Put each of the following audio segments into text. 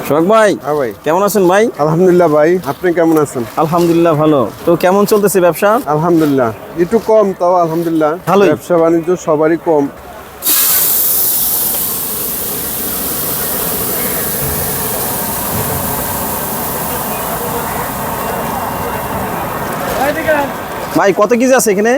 সোহাগ ভাই, হ্যাঁ ভাই, কেমন আছেন ভাই? আলহামদুলিল্লাহ ভাই, আপনি কেমন আছেন? আলহামদুলিল্লাহ ভালো। তো কেমন চলতেছে ব্যবসা? আলহামদুলিল্লাহ একটু কম, তাও আলহামদুলিল্লাহ ভালোই। ব্যবসা বাণিজ্য সবারই কম। ভাই কত কেজি আছে এখানে?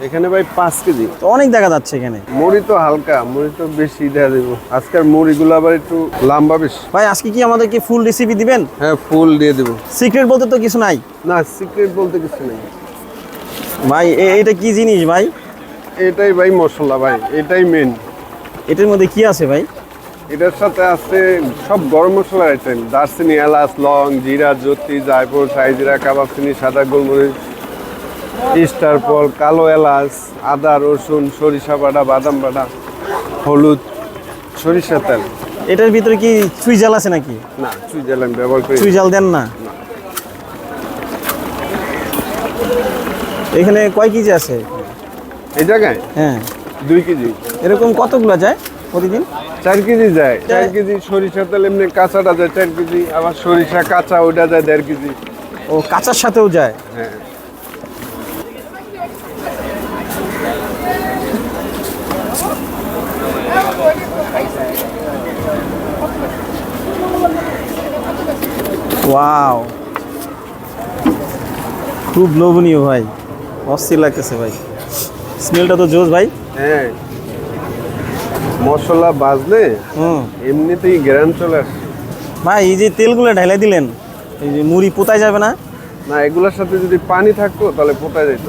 এখানে ভাই 5 কেজি। তো অনেক দেখা যাচ্ছে এখানে। মুড়ি তো হালকা, মুড়ি তো বেশি দেওয়া দেবো। আজকের মুড়িগুলো আবার একটু লম্বা বেশি। ভাই আজকে কি আমাদেরকে ফুল রেসিপি দিবেন? হ্যাঁ, ফুল দিয়ে দেবো। সিক্রেট বলতে তো কিছু নাই? না, সিক্রেট বলতে কিছু নেই ভাই এটা কি জিনিস ভাই? এটাই ভাই মশলা ভাই, এটাই মেন। এটার মধ্যে কি আছে ভাই? এটার সাথে আছে সব গরম মশলার আইটেম: দারচিনি, এলাচ, লং, জিরা, জতি, জায়ফল, সাইজিরা, কাবাব চিনি, সাদা গোলমরিচ, স্টার ফল, কালো এলাচ, আদা, রসুন, সরিষা বাটা, বাদাম বাটা, হলুদ, সরিষা তেল। এটার ভিতরে কি চুই জাল আছে নাকি? না, চুই জাল আমি ব্যবহার করি। চুই জাল দেন না? এখানে কয় কেজি আছে এই জায়গায়? হ্যাঁ, 2 কেজি। এরকম কতগুলো যায় প্রতিদিন? 4 কেজি যায়। 4 কেজি সরিষা তেল এমনি কাঁচাটা যায় 4 কেজি, আবার সরিষা কাঁচা ওইটা যায় 1.5 কেজি। ও, কাঁচার সাথেও যায়? হ্যাঁ। ওয়াও, খুব লোভনীয় ভাই, অস্থির লাগতেছে ভাই। স্মেলটা তো জোস ভাই। হ্যাঁ, মশলা বাজলে হুম এমনিতেই গ্রাম চলে আসে। ভাই, এই যে তেলগুলো ঢালাই দিলেন, এই যে মুড়ি পোতায় যাবে না? না, এগুলোর সাথে যদি পানি থাকতো তাহলে পোতায় যেত।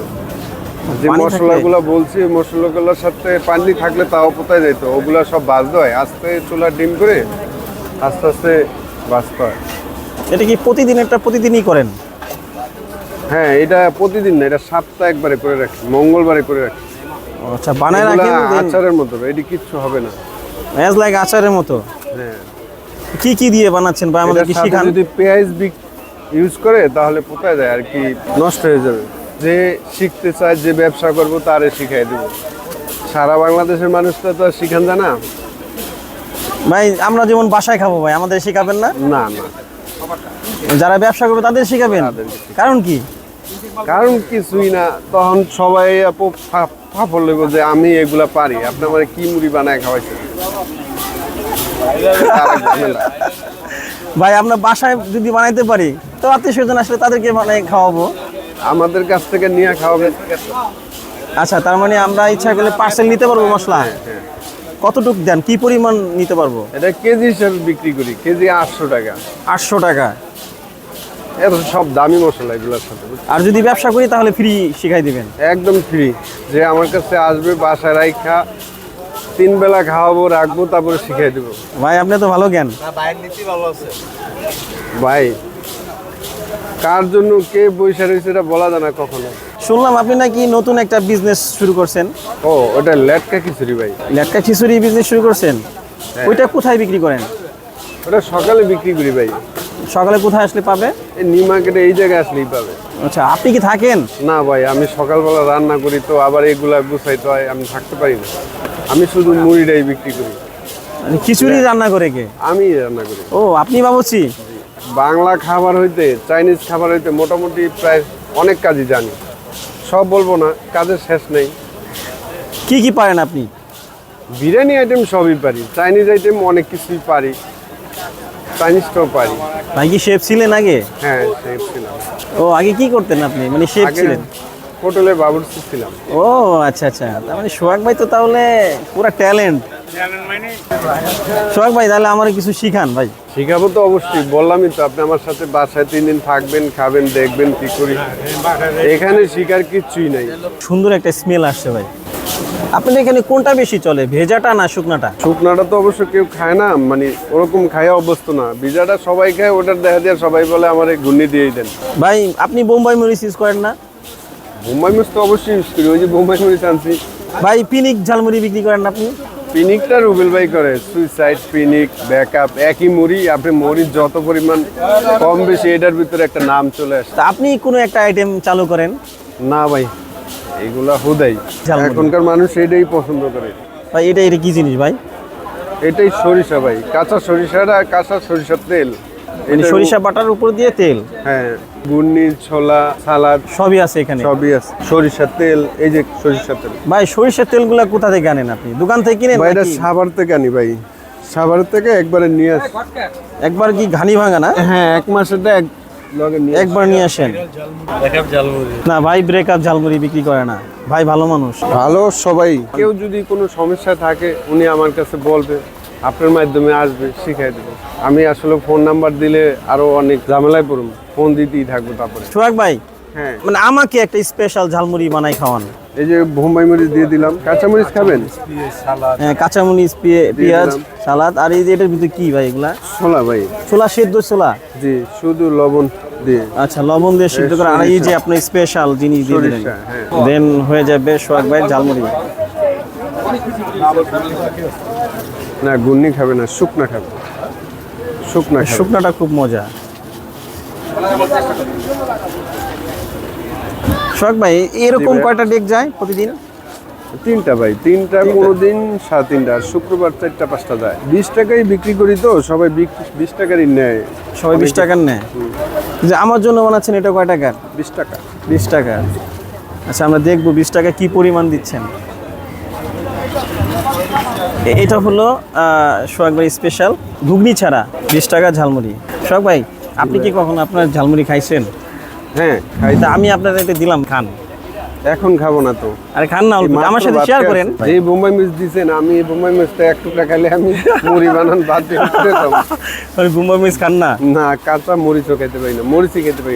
যে পানি থাকলে? মশলাগুলো বলছি, মশলাগুলোর সাথে পানি থাকলে তাও পোতায় যেত। ওগুলা সব বাজতে হয়, আস্তে চুলা ডিম করে আস্তে আস্তে বাজতে হয়। এটা কি প্রতিদিনই করেন? হ্যাঁ, এটা প্রতিদিন না, এটা সপ্তাহে একবারে করে রাখি, মঙ্গলবারে করে রাখি। ও, আচ্ছা, বানায় এগুলা রাখেন? আচারের মতো, এটি কিচ্ছু হবে না। অ্যাজ লাইক আচারের মতো? হ্যাঁ। কি কি দিয়ে বানাচ্ছেন ভাই, আমাদের কি এটার সাথে শিখান? যদি পেঁয়াজ ইউজ করে তাহলে পোতায় যায় আর কি, নষ্ট হয়ে যাবে। যে শিখতে চায়, যে ব্যবসা করবো তারে শিখাই দেবো। সারা বাংলাদেশের মানুষটা তো আর শিখান যায় না। ভাই আমরা যেমন বাসায় খাবো ভাই, আমাদের শিখাবেন না? না না, যারা ব্যবসা করবে তাদের শিখাবেন? কারণ কি? কারণ কিছুই না, তখন সবাই ফাফল লেগো যে আমি এগুলা পারি, আপনি আমার কি মুড়ি বানায় খাওয়াইছেন। আরেক ঝামেলা। ভাই আমরা বাসায় যদি বানাইতে পারি, তো আত্মীয় স্বজন আসলে তাদেরকে বানাই খাওয়াবো। আমাদের কাছ থেকে নিয়ে খাওয়াবে। আচ্ছা, তার মানে আমরা ইচ্ছা করলে পার্সেল নিতে পারবো মশলা? হ্যাঁ। কতটুক দেন, কি পরিমাণ নিতে পারবো? এটা কেজি হিসাবে বিক্রি করি, কেজি 800 টাকা। 800 টাকা? এত সব দামি মশলা এগুলোর সাথে। আর যদি ব্যবসা করি তাহলে ফ্রি শিখাই দিবেন? একদম ফ্রি। যে আমার কাছে আসবে, বাসায় রাইখা 3 বেলা খাওয়াবো, রাখবো, তারপরে শিখাই দেবো। ভাই আপনি তো ভালো জ্ঞান। ভাই, কার জন্য কে বৈশা রয়েছে এটা বলা যায় না কখনো। শুনলাম আপনি নাকি নতুন একটা বিজনেস শুরু করছেন? ও, ওটা লেটকা খিচুড়ি ভাই। লেটকা খিচুড়ি বিজনেস শুরু করছেন? হ্যাঁ। ওইটা কোথায় বিক্রি করেন? ওটা সকালে বিক্রি করি ভাই। সকালে কোথায় আসলে পাবে? এই নিউ মার্কেটে এই জায়গায় আসলেই পাবে। আচ্ছা, আপনি কি থাকেন? না ভাই, আমি সকালবেলা রান্না করি, তো আবার এগুলা গুছাইতে হয়, আমি থাকতে পারি না। আমি শুধু মুড়িটাই বিক্রি করি। মানে খিচুড়ি রান্না করে কে? আমি রান্না করি। ও, আপনি বাবুর্চি? বাংলা খাবার হইতে চাইনিজ খাবার হইতে মোটামুটি প্রায় অনেক কাজই জানি। সব বলবো না, কাজের শেষ নেই। কি কি পারেন আপনি? বিরিয়ানি আইটেম সবই পারি, চাইনিজ আইটেম অনেক কিছুই পারি, চাইনিজটাও পারি। ভাই কি শেফ ছিলেন আগে? হ্যাঁ, শেফ ছিলাম। ও, আগে কি করতেন আপনি, মানে শেফ আগে ছিলেন? হোটেলে বাবুর্চি ছিলাম। ও আচ্ছা আচ্ছা, তার মানে সোহাগ ভাই তো তাহলে পুরা ট্যালেন্ট। সোহাগ ভাই, তাহলে আমার কিছু শিখান ভাই। শিখাবো তো অবশ্যই, বললামই তো, আপনি আমার সাথে বাসায় 3 দিন থাকবেন, খাবেন, দেখবেন কি করি। এখানে শিকার কিচ্ছুই নাই। সুন্দর একটা স্মেল আসছে ভাই। আপনাদের এখানে কোনটা বেশি চলে, ভেজাটা না শুকনাটা? শুকনাটা তো অবশ্য কেউ খায় না, মানে ওরকম খাওয়া অভ্যস্ত না। ভিজাটা সবাই খায়, ওটার দেখা দিয়ে সবাই বলে আমার এই ঘূর্ণি দিয়েই দেন। ভাই আপনি বোম্বাই মরিচ ইউজ করেন না? বোম্বাই মরিচ তো অবশ্যই ইউজ করি, ওই যে বোম্বাই মরিচ আনছি। ভাই পিনিক ঝালমুড়ি বিক্রি করেন না আপনি? পিনিকটা রুবেল ভাই করে। সুইসাইড, পিনিক, ব্যাকআপ একই মুড়ি। আপনি মুড়ির যত পরিমাণ কম বেশি, এটার ভিতরে একটা নাম চলে আসে। তা আপনি কোনো একটা আইটেম চালু করেন। না ভাই, এইগুলা হুদাই। ঝালমুড়ি। এখনকার মানুষ এটাই পছন্দ করে। ভাই এটা কি জিনিস ভাই? এটাই সরিষা ভাই, কাঁচা সরিষাটা, কাঁচা সরিষার তেল। মানে এটা- সরিষা বাটার উপর দিয়ে তেল হ্যাঁ, ঘূর্ণি, ছোলা, সালাদ সবই আছে এখানে। সবই আছে। সরিষার তেল, এই যে সরিষার তেল ভাই সরিষার তেলগুলা কোথা থেকে আনেন আপনি? দোকান থেকে কিনেন ভাই, এটা নাকি? সাভার থেকে আনি ভাই, সাভার থেকে একবারে নিয়ে আসি। একবার কি ঘানি ভাঙা না? হ্যাঁ, এক মাসেরটা এক লগে নিয়ে আসি। একবার নিয়ে আসেন। না ভাই ব্রেকআপ ঝালমুড়ি বিক্রি করে না, ভাই ভালো মানুষ। ভালো সবাই। কেউ যদি কোনো সমস্যা থাকে উনি আমার কাছে বলবে, আপনার মাধ্যমে আসবে, শিখাই দেবো। আমি আসলে ফোন নাম্বার দিলে আরো অনেক ঝামেলায় পড়ব, ফোন দিতেই থাকবো। তারপরে সোহাগ ভাই, হ্যাঁ, মানে আমাকে একটা স্পেশাল ঝালমুড়ি বানাই খাওয়ান। এই যে বোম্বাই মরিচ দিয়ে দিলাম, কাঁচামরিচ খাবেন? হ্যাঁ, কাঁচামরিচ, পেঁয়াজ, দিলাম। সালাদ। আর এই যে এটার ভিতরে কি ভাই এগুলা? ছোলা ভাই, ছোলা, সেদ্ধ ছোলা। জি, শুধু লবণ দিয়ে। আচ্ছা, লবণ দিয়ে সিদ্ধ করে। আর এই যে আপনার স্পেশাল জিনিস দিয়ে দিলেন, সরিষা, হ্যাঁ। দেন হয়ে যাবে সোহাগ ভাই ঝালমুড়ি। না, গুন্নি খাবে না, শুকনা খাবে, শুকনা খাবে। শুকনাটা খুব মজা। সোহাগ ভাই এরকম জি ভাই। কয়টা ডেক যায় প্রতিদিন? তিনটা ভাই, তিনটা, কোনোদিন 3:30, আর শুক্রবার 4-5টা যায়। 20 টাকাই বিক্রি করি তো, সবাই 20 টাকারই নেয়। সবাই 20 টাকার নেয়। যে আমার জন্য বানাচ্ছেন, এটা কয় টাকার? 20 টাকা। 20 টাকা। আচ্ছা, আমরা দেখবো 20 টাকা কি পরিমাণ দিচ্ছেন। এটা হলো সোহাগ ভাই স্পেশাল ঘুগনি ছাড়া 20 টাকা ঝালমুড়ি। সোহাগ ভাই, আপনি কি কখনো আপনার ঝালমুড়ি খাইছেন? হ্যাঁ, খাই। তা আমি আপনার এটা দিলাম, খান। এখন খাবো না তো। আরে খান না, অল্প, এই মাত্র আমার সাথে ভাত শেয়ার খেয়ে করেন। আসছি। যে বোম্বাই মরিচ দিছেন, আমি এই বোম্বাই মরিচটা এক টুকরা খাইলে আমি মুড়ি বানান বাদ দিয়ে উঠে যাবো। গুম্বা মিস খান না? না, কাঁচা মরিচও খেতে পারি না, মরিচই খেতে পারি না।